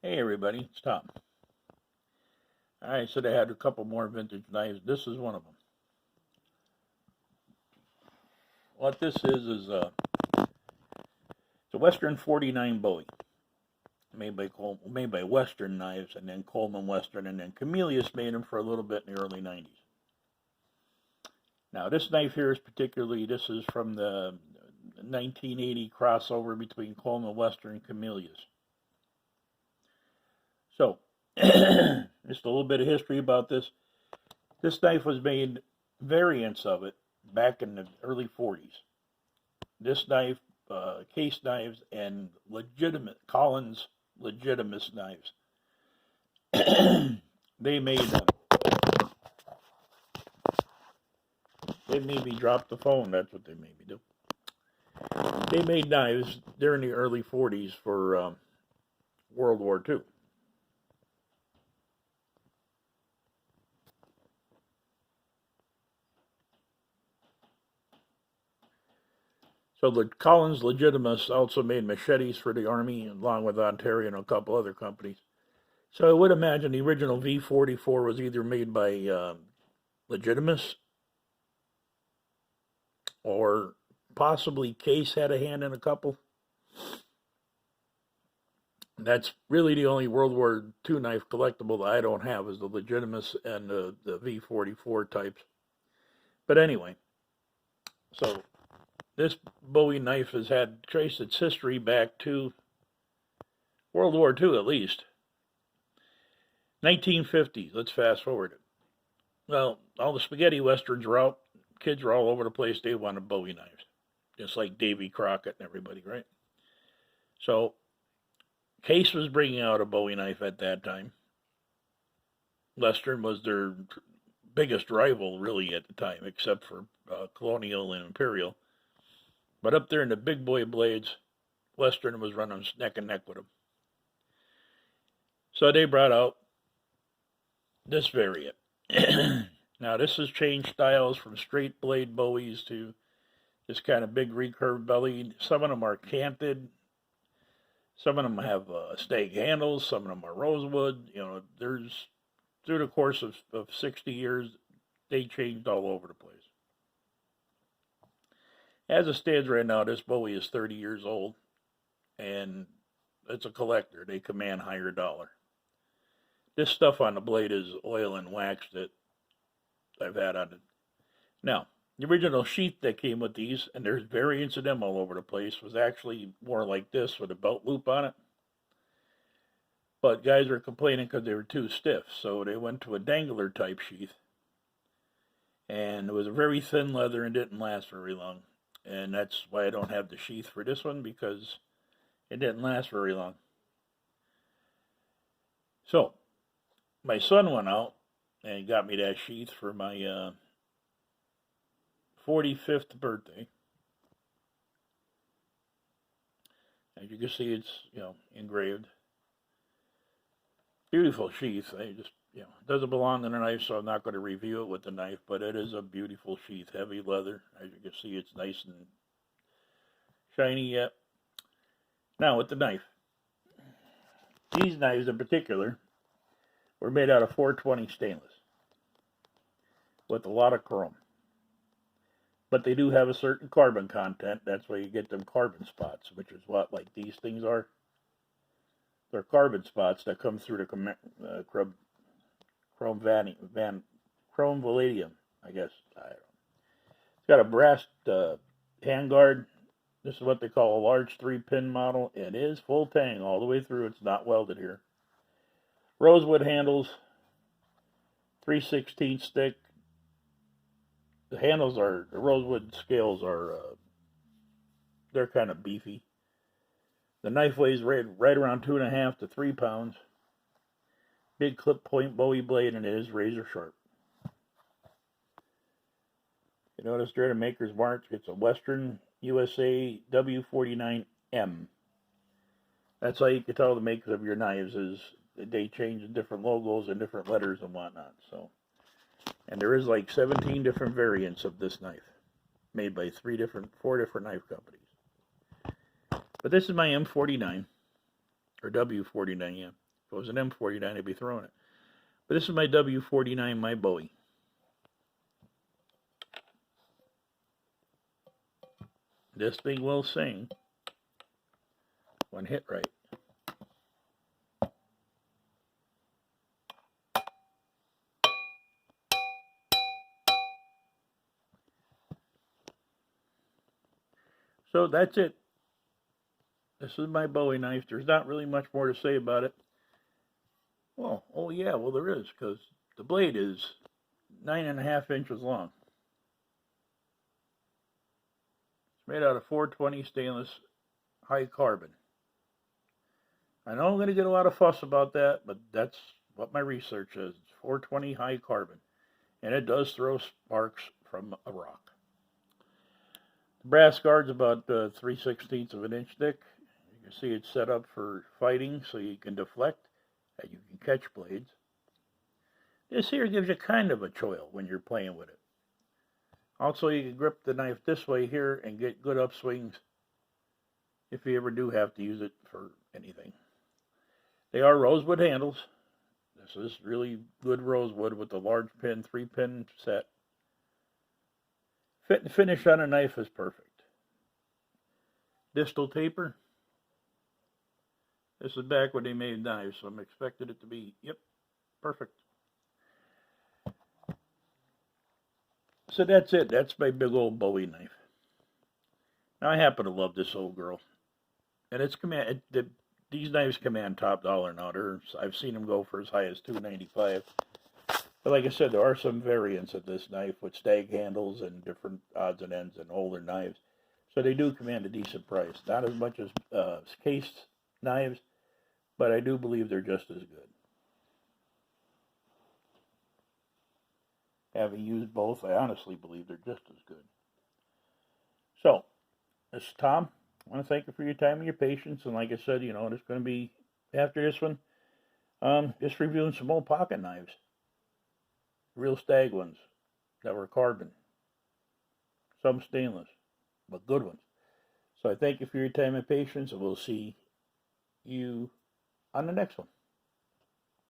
Hey everybody, it's Tom. I said I had a couple more vintage knives. This is one of them. What this is it's a Western 49 Bowie, made by Western Knives, and then Coleman Western, and then Camillius made them for a little bit in the early 90s. Now this knife here this is from the 1980 crossover between Coleman Western and Camillius. So, just a little bit of history about this. This knife was made, variants of it, back in the early 40s. This knife, case knives, and legitimate, Collins legitimate knives. They made me drop the phone. That's what they made me do. They made knives during the early 40s for World War II. So the Collins Legitimists also made machetes for the Army, along with Ontario and a couple other companies. So I would imagine the original V44 was either made by Legitimists, or possibly Case had a hand in a couple. That's really the only World War II knife collectible that I don't have, is the Legitimists and the V44 types. But anyway, so this Bowie knife has traced its history back to World War II at least. 1950s, let's fast forward it. Well, all the spaghetti westerns were out. Kids were all over the place. They wanted Bowie knives, just like Davy Crockett and everybody, right? So Case was bringing out a Bowie knife at that time. Western was their biggest rival, really, at the time, except for Colonial and Imperial. But up there in the big boy blades, Western was running neck and neck with them. So they brought out this variant. Now this has changed styles from straight blade Bowies to this kind of big recurved belly. Some of them are canted. Some of them have stag handles. Some of them are rosewood. You know, there's, through the course of 60 years, they changed all over the place. As it stands right now, this Bowie is 30 years old, and it's a collector. They command higher dollar. This stuff on the blade is oil and wax that I've had on it. Now, the original sheath that came with these, and there's variants of them all over the place, was actually more like this with a belt loop on it. But guys were complaining because they were too stiff, so they went to a dangler type sheath. And it was a very thin leather and didn't last very long. And that's why I don't have the sheath for this one, because it didn't last very long. So, my son went out and got me that sheath for my 45th birthday. As you can see, it's, engraved. Beautiful sheath. It doesn't belong to the knife, so I'm not going to review it with the knife, but it is a beautiful sheath, heavy leather. As you can see, it's nice and shiny yet. Now, with the knife. These knives in particular were made out of 420 stainless with a lot of chrome. But they do have a certain carbon content. That's why you get them carbon spots, which is what, like these things are. They're carbon spots that come through the chrome vanadium, I guess. I don't know. It's got a brass handguard. This is what they call a large 3-pin model. It is full tang all the way through. It's not welded here. Rosewood handles, 3/16 stick. The handles the rosewood scales are, they're kind of beefy. The knife weighs right around 2.5 to 3 pounds. Big clip point Bowie blade, and it is razor sharp. You notice there the maker's mark. It's a Western USA W49M. That's how you can tell the makers of your knives, is they change different logos and different letters and whatnot. So, and there is like 17 different variants of this knife, made by 4 different knife companies. But this is my M49, or W49, yeah. it was an M49, I'd be throwing it. But this is my W49, my Bowie. This thing will sing when hit right. So that's it. This is my Bowie knife. There's not really much more to say about it. Well, oh yeah, well there is, because the blade is 9.5 inches long. It's made out of 420 stainless high carbon. I know I'm going to get a lot of fuss about that, but that's what my research is. It's 420 high carbon, and it does throw sparks from a rock. The brass guard's about 3/16 of an inch thick. You can see it's set up for fighting, so you can deflect and you can catch blades. This here gives you kind of a choil when you're playing with it. Also, you can grip the knife this way here and get good upswings if you ever do have to use it for anything. They are rosewood handles. This is really good rosewood with the large pin, 3-pin set. Fit and finish on a knife is perfect. Distal taper. This is back when they made knives, so I'm expecting it to be, yep, perfect. So that's it. That's my big old Bowie knife. Now I happen to love this old girl, and it's these knives command top dollar now. I've seen them go for as high as $295. But like I said, there are some variants of this knife with stag handles and different odds and ends and older knives. So they do command a decent price. Not as much as cased knives, but I do believe they're just as good. Having used both, I honestly believe they're just as good. So, this is Tom. I want to thank you for your time and your patience. And like I said, there's going to be, after this one, just reviewing some old pocket knives. Real stag ones that were carbon. Some stainless, but good ones. So I thank you for your time and patience, and we'll see you on the next one.